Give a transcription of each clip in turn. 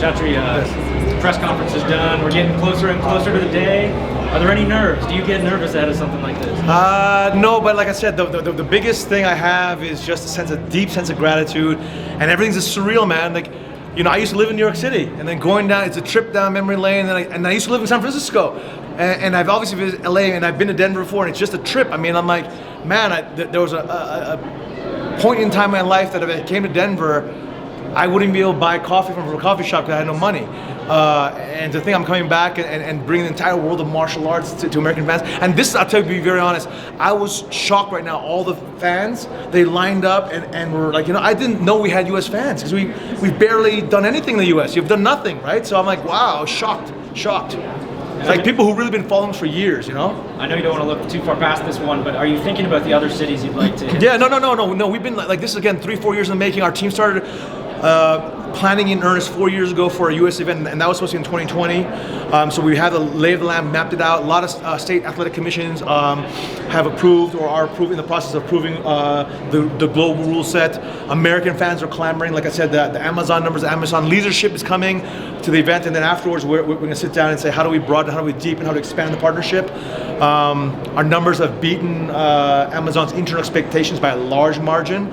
Chatri, press conference is done. We're getting closer and closer to the day. Are there any nerves? Do you get nervous ahead of something like this? No, but like I said, the biggest thing I have is just a deep sense of gratitude, and everything's just surreal, man. Like, you know, I used to live in New York City, and then going down, it's a trip down memory lane, and I used to live in San Francisco, and I've obviously visited LA, and I've been to Denver before, and it's just a trip. I mean, I'm like, man, there was a point in time in my life that if I came to Denver, I wouldn't be able to buy coffee from a coffee shop because I had no money. And to think I'm coming back and bringing the entire world of martial arts to American fans. And this, I'll tell you, to be very honest, I was shocked right now. All the fans, they lined up and were like, you know, I didn't know we had US fans because we've barely done anything in the US. You've done nothing, right? So I'm like, wow, shocked. It's like people who've really been following us for years, you know? I know you don't want to look too far past this one, but are you thinking about the other cities you'd like to hit? Yeah, no. We've been like this again 3-4 years in the making. Our team started planning in earnest 4 years ago for a U.S. event, and that was supposed to be in 2020. So we have the lay of the land, mapped it out. A lot of state athletic commissions have approved or are in the process of approving the global rule set. American fans are clamoring. Like I said, the Amazon numbers, the Amazon leadership is coming to the event, and then afterwards we're going to sit down and say how do we broaden, how do we deepen, how to expand the partnership. Our numbers have beaten Amazon's internal expectations by a large margin.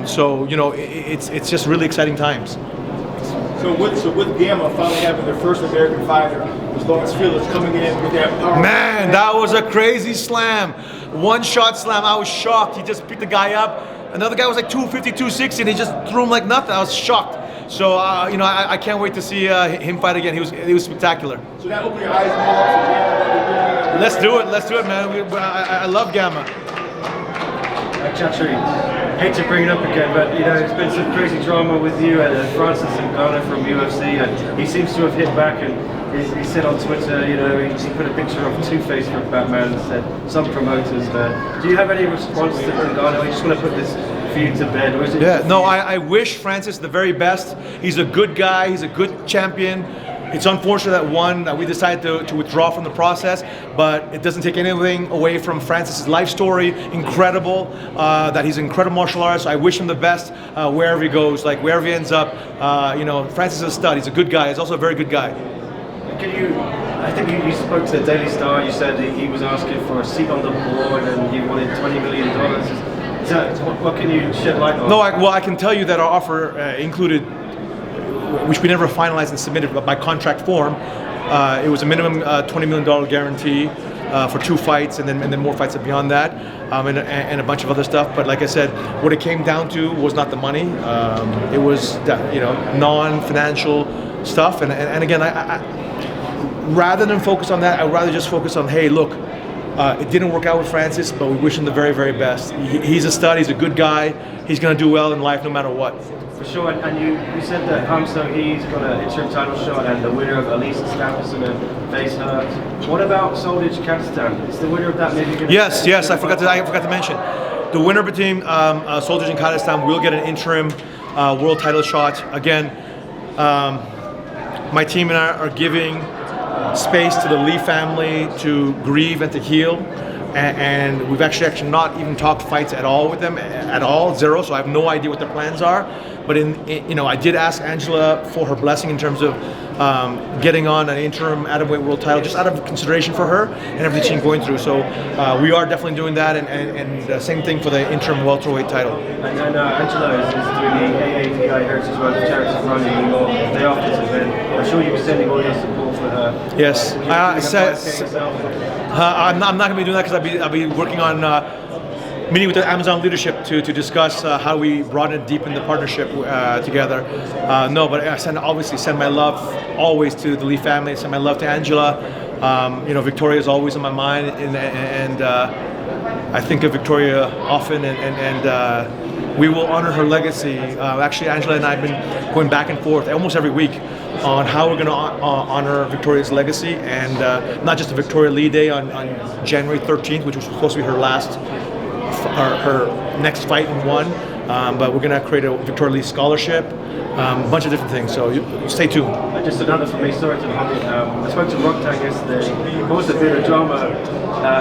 So you know, it's just really exciting times. So with Gamma finally having their first American fighter, was Lawrence Phillips coming in with that power? Man, that was a crazy slam. One shot slam. I was shocked. He just picked the guy up. Another guy was like 250, 260, and he just threw him like nothing. I was shocked. So you know, I can't wait to see him fight again. He was spectacular. So that opened your eyes more. Let's do it, man. I love Gamma. Chatri, hate to bring it up again, but you know, it's been some crazy drama with you and Francis Ngannou from UFC, and he seems to have hit back, and he said on Twitter, you know, he put a picture of Two-Face from Batman and said some promoters there. Do you have any response to Ngannou? You just want to put this feud to bed, or is it? Yeah, no, I wish Francis the very best. He's a good guy. He's a good champion. It's unfortunate that we decided to withdraw from the process, but it doesn't take anything away from Francis's life story. Incredible, that he's an incredible martial artist. I wish him the best wherever he goes, like wherever he ends up. You know, Francis is a stud. He's a good guy. He's also a very good guy. I think you spoke to the Daily Star. You said he was asking for a seat on the board, and you wanted $20 million. What can you shed light on? No, I can tell you that our offer included, which we never finalized and submitted, but by contract form, it was a minimum $20 million guarantee for 2 fights, and then more fights beyond that, and a bunch of other stuff. But like I said, what it came down to was not the money; it was you know, non-financial stuff. And again, I rather than focus on that, I'd rather just focus on, hey, look, it didn't work out with Francis, but we wish him the very, very best. He's a stud. He's a good guy. He's going to do well in life no matter what. For sure, and you said that he's got an interim title shot, and the winner of Elise Stamp is going to face her. What about Soldic Kazakhstan? Is the winner of that maybe going to? Yes, I forgot to mention. The winner between Soldic and Kazakhstan will get an interim world title shot. Again, my team and I are giving space to the Lee family to grieve and to heal. And we've actually not even talked fights at all with them, at all, zero. So I have no idea what their plans are. But you know, I did ask Angela for her blessing in terms of getting on an interim atomweight world title, just out of consideration for her and everything she's going through. So we are definitely doing that, and same thing for the interim welterweight title. And Angela is doing the AAPI Heritage World Charity Run in New York the day after this event. I'm sure you'll be sending all your support for her. Yes, I'm not going to be doing that because I'll be working on meeting with the Amazon leadership to discuss how we broaden and deepen the partnership together. No, but I obviously send my love always to the Lee family. Send my love to Angela. You know, Victoria is always on my mind, and I think of Victoria often, and we will honor her legacy. Actually, Angela and I have been going back and forth almost every week on how we're going to honor Victoria's legacy, and not just the Victoria Lee Day on January 13th, which was supposed to be her next fight and one, but we're going to create a Victoria Lee scholarship, a bunch of different things, so stay tuned. Just another for me, sorry to hold it. I spoke to Rogtag yesterday. There was a bit of drama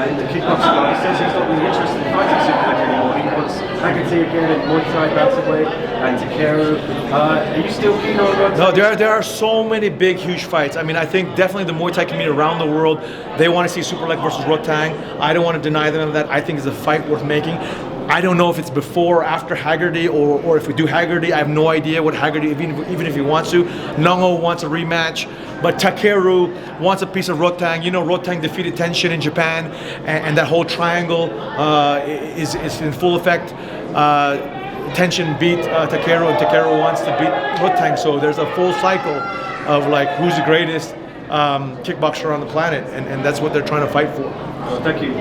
in the kickboxing. He says he's not really interested in fighting Superbet anymore. wants Haggerty again in Muay Thai bantamweight and Takeru. Are you still keen on one? No, there are so many big, huge fights. I mean, I think definitely the Muay Thai community around the world, they want to see Superleg versus Rotang. I don't want to deny them that. I think it's a fight worth making. I don't know if it's before or after Haggerty, or if we do Haggerty. I have no idea what Haggerty, even if he wants to. Ngannou wants a rematch, but Takeru wants a piece of Rotang. You know, Rotang defeated Tenshin in Japan, and that whole triangle is in full effect. Tenshin beat Takeru, and Takeru wants to beat Rotang. So there's a full cycle of like who's the greatest kickboxer on the planet, and that's what they're trying to fight for. Thank you.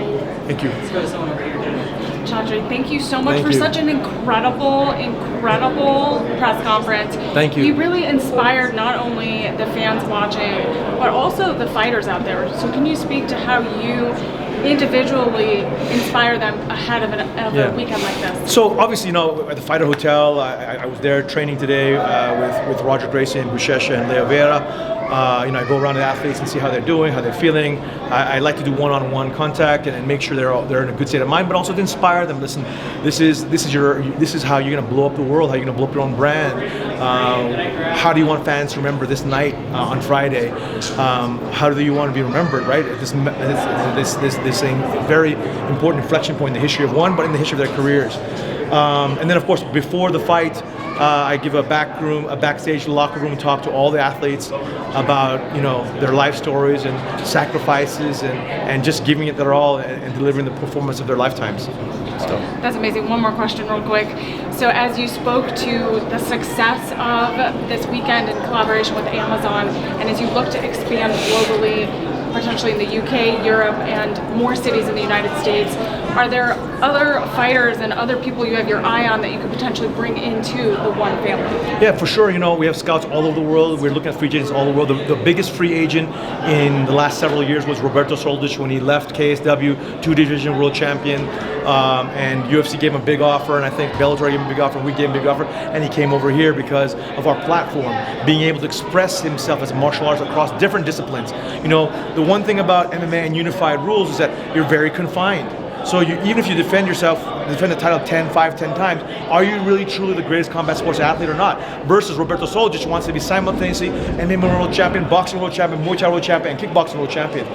Thank you. Chatri, thank you so much Thank for you. such an incredible press conference. Thank you. You really inspired not only the fans watching, but also the fighters out there. So can you speak to how you individually inspire them ahead of a weekend like this? So obviously, you know, at the Fighter Hotel, I was there training today with Roger Gracie and Buchecha and Leo Vera. You know, I go around the athletes and see how they're doing, how they're feeling. I like to do one-on-one contact and make sure they're in a good state of mind, but also to inspire them. Listen, this is how you're going to blow up the world. How you're going to blow up your own brand. How do you want fans to remember this night on Friday? How do you want to be remembered? Right? This very important inflection point in the history of one, but in the history of their careers. And then, of course, before the fight, I give a backstage locker room talk to all the athletes about, you know, their life stories and sacrifices and just giving it their all and delivering the performance of their lifetimes. So. That's amazing. One more question real quick. So as you spoke to the success of this weekend in collaboration with Amazon, and as you look to expand globally, potentially in the UK, Europe, and more cities in the United States, are there other fighters and other people you have your eye on that you could potentially bring into the one family? Yeah, for sure. You know, we have scouts all over the world. We're looking at free agents all over the world. The biggest free agent in the last several years was Roberto Soldic when he left KSW, two-division world champion, and UFC gave him a big offer, and I think Bellator gave him a big offer, and we gave him a big offer, and he came over here because of our platform, being able to express himself as a martial artist across different disciplines. You know, the one thing about MMA and unified rules is that you're very confined. So even if you defend the title 5, 10 times, are you really truly the greatest combat sports athlete or not? Versus Roberto Soldic wants to be simultaneously MMA world champion, boxing world champion, Muay Thai world champion, and kickboxing world champion.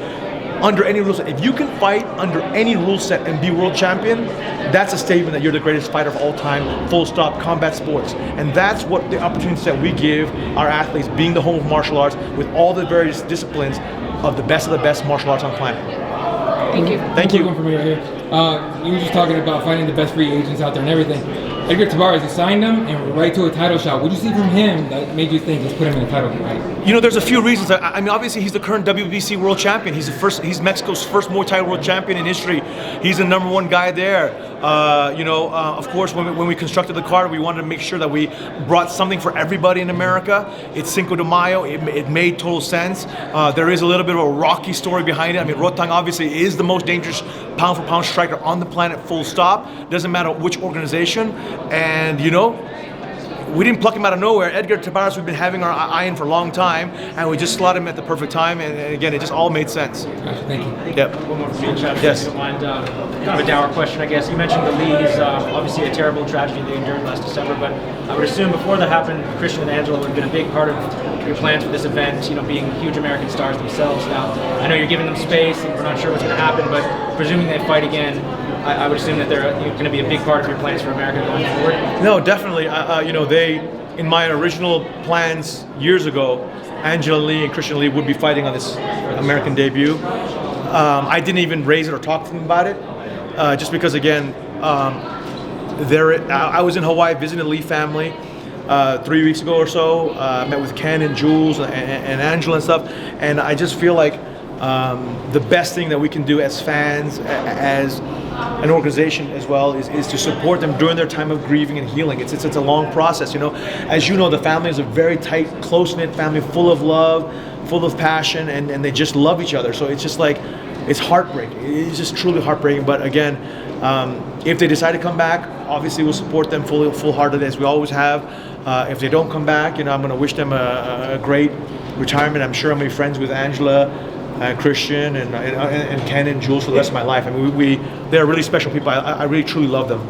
Under any rule set. If you can fight under any rule set and be world champion, that's a statement that you're the greatest fighter of all time, full stop, combat sports. And that's what the opportunities that we give our athletes, being the home of martial arts, with all the various disciplines of the best martial arts on the planet. Thank you. Thank you. One from right here. You were just talking about finding the best free agents out there and everything. Edgar Tabares, you signed him and right to a title shot. What did you see from him that made you think, let's put him in a title fight? You know, there's a few reasons. I mean, obviously, he's the current WBC world champion. He's Mexico's first Muay Thai world champion in history. He's the #1 guy there. Of course, when we constructed the card, we wanted to make sure that we brought something for everybody in America. It's Cinco de Mayo. It made total sense. There is a little bit of a rocky story behind it. I mean, Rotang obviously is the most dangerous pound-for-pound striker on the planet, full stop. Doesn't matter which organization. And, you know, we didn't pluck him out of nowhere. Edgar Tabares, we've been having our eye in for a long time, and we just slotted him at the perfect time, and again, it just all made sense. Gotcha, thank you. Yep. One more from you, Chad. Yes. If you don't mind, kind of a dour question, I guess. You mentioned the Lees, obviously a terrible tragedy they endured last December, but I would assume before that happened, Christian and Angela would have been a big part of your plans for this event, you know, being huge American stars themselves. Now, I know you're giving them space, and we're not sure what's going to happen, but presuming they fight again, I would assume that they're going to be a big part of your plans for America going forward. No, definitely. You know, in my original plans years ago, Angela Lee and Christian Lee would be fighting on this American debut. I didn't even raise it or talk to them about it, just because, again, I was in Hawaii visiting the Lee family 3 weeks ago or so. Met with Ken and Jules and Angela and stuff, and I just feel like the best thing that we can do as fans, as an organization as well, is to support them during their time of grieving and healing. It's a long process, you know. As you know, the family is a very tight, close-knit family, full of love, full of passion, and they just love each other. So it's just like, it's heartbreaking. It's just truly heartbreaking. But again, if they decide to come back, obviously we'll support them full-heartedly, as we always have. If they don't come back, you know, I'm going to wish them a great retirement. I'm sure I'm going to be friends with Angela, Christian, and Ken and Jules for the rest of my life. I mean, they're really special people. I really truly love them.